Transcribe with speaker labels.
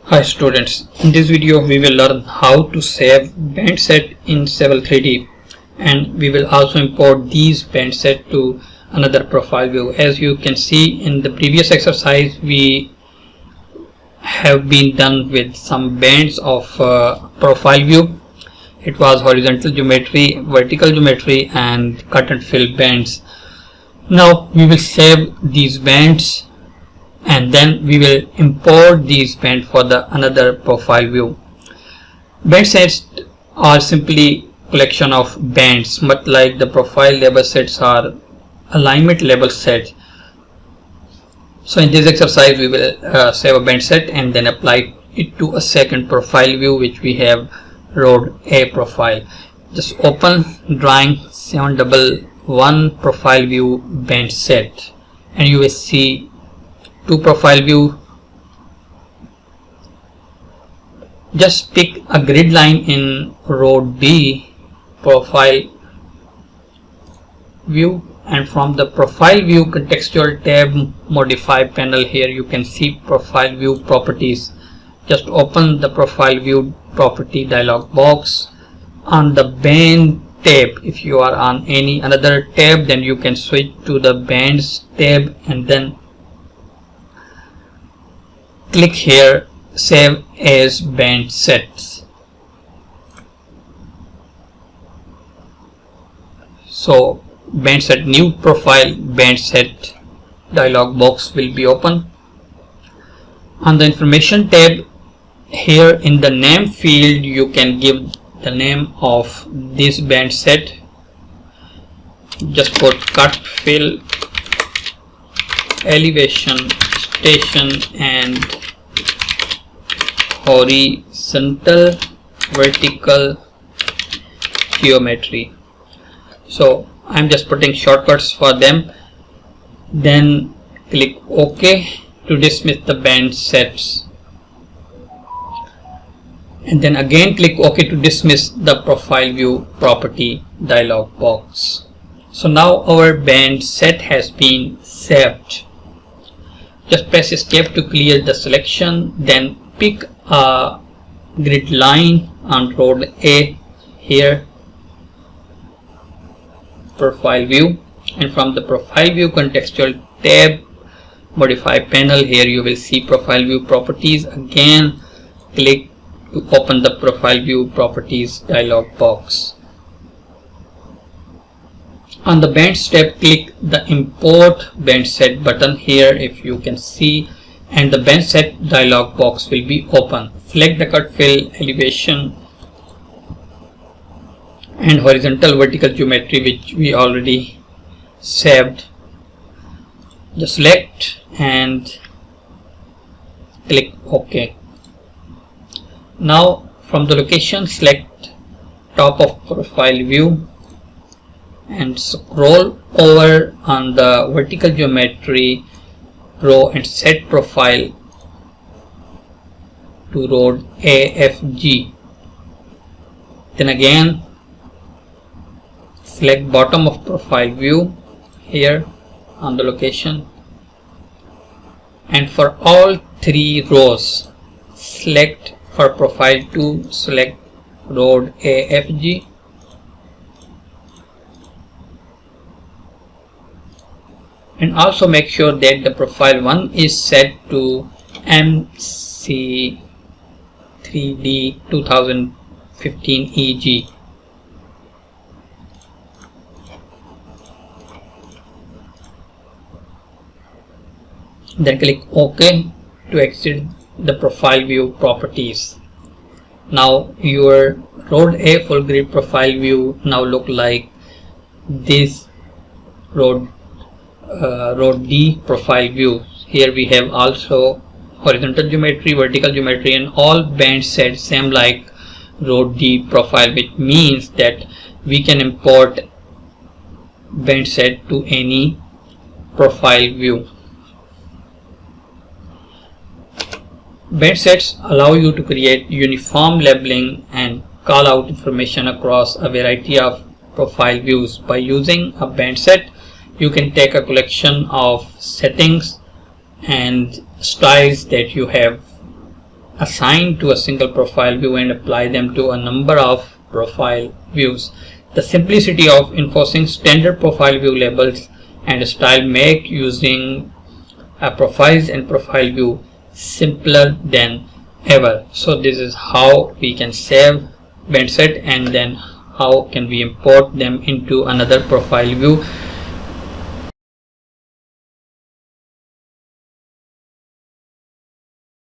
Speaker 1: Hi students, in this video we will learn how to save band set in Civil 3D, and we will also import these band set to another profile view. As you can see in the previous exercise, we have been done with some bands of profile view. It was horizontal geometry, vertical geometry and cut and fill bands. Now we will save these bands and then we will import these bands for the another profile view. Band sets are simply collection of bands, much like the profile label sets are alignment label sets. So in this exercise we will save a band set and then apply it to a second profile view, which we have Road A profile. Just open drawing 711 profile view band set and you will see two profile view. Just pick a grid line in Road B profile view, and from the profile view contextual tab modify panel, here you can see profile view properties. Just open the profile view property dialog box. On the band tab, if you are on any another tab, then you can switch to the bands tab and then click here save as band sets. So band set new profile band set dialog box will be open. On the information tab, here in the name field you can give the name of this band set. Just put cut, fill, elevation, station and horizontal vertical geometry. So I'm just putting shortcuts for them. Then click OK to dismiss the band sets, and then again click OK to dismiss the profile view property dialog box. So now our band set has been saved. Just press escape to clear the selection, then pick a grid line on Road A here, profile view, and from the profile view contextual tab modify panel, here you will see profile view properties. Again click to open the profile view properties dialog box. On the bands tab, click the import band set button here, if you can see, and the band set dialog box will be open. Select the cut, fill, elevation and horizontal vertical geometry which we already saved. Just select and click OK. Now from the location, select top of profile view and scroll over on the vertical geometry row and set profile to Road AFG. Then again select bottom of profile view here on the location, and for all three rows select for profile 2 select Road AFG, and also make sure that the profile 1 is set to MC3D 2015 EG. Then click OK to exit the profile view properties. Now your Road A full grid profile view now look like this Road D profile view. Here we have also horizontal geometry, vertical geometry and all band sets same like Road D profile, which means that we can import band set to any profile view. Band sets allow you to create uniform labeling and call out information across a variety of profile views. By using a band set, you can take a collection of settings and styles that you have assigned to a single profile view and apply them to a number of profile views. The simplicity of enforcing standard profile view labels and style make using profiles and profile view simpler than ever. So this is how we can save band set, and then how can we import them into another profile view